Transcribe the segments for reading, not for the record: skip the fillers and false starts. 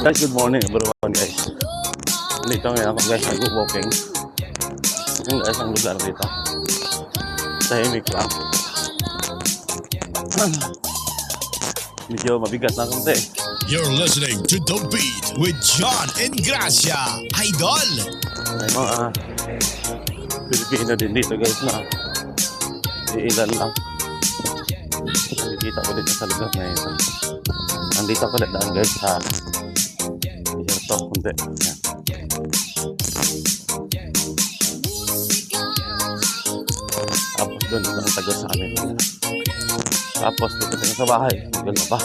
Guys, good morning everyone guys. Dito ngayon ako guys, nag-walking. Yung guys, ang lugar dito. Tahimik lang. Medyo mabigat na konti. You're listening to The Beat with John and Gracia, Idol! May mga Pilipino din dito guys na iilan lang. Nakikita ko dito sa lugar na ito. Nandito ako daan guys sa desierto konti. Yan. Tapos doon ang tagot sa amin. Tapos dito sa bahay. Ganda pa.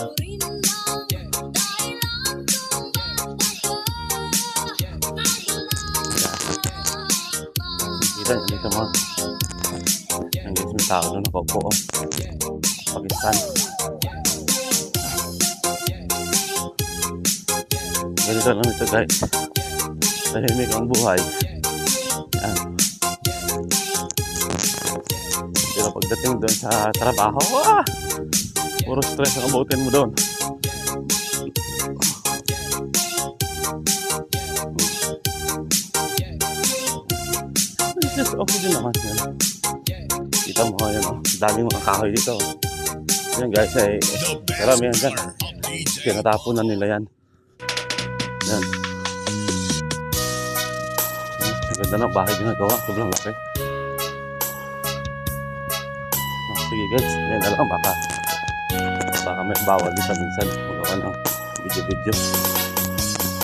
Kita nyo dito mga ang guys may tao doon nakaupo. Pakistan. Ganito lang ito guys. Tahimik ang buhay. Yan. Pero pagdating doon sa trabaho, puro stress ang abutin mo doon. Just okay din naman yan. Kita mo yan, daming mga kahoy dito. Yan guys, ay karamihan dyan. Pinatapon na nila yan. Yan. Ganda ng bahay ginagawa. Sobrang laki. Sige guys, yan na lang. Baka may bawal dito minsan. Magawa ng video-video.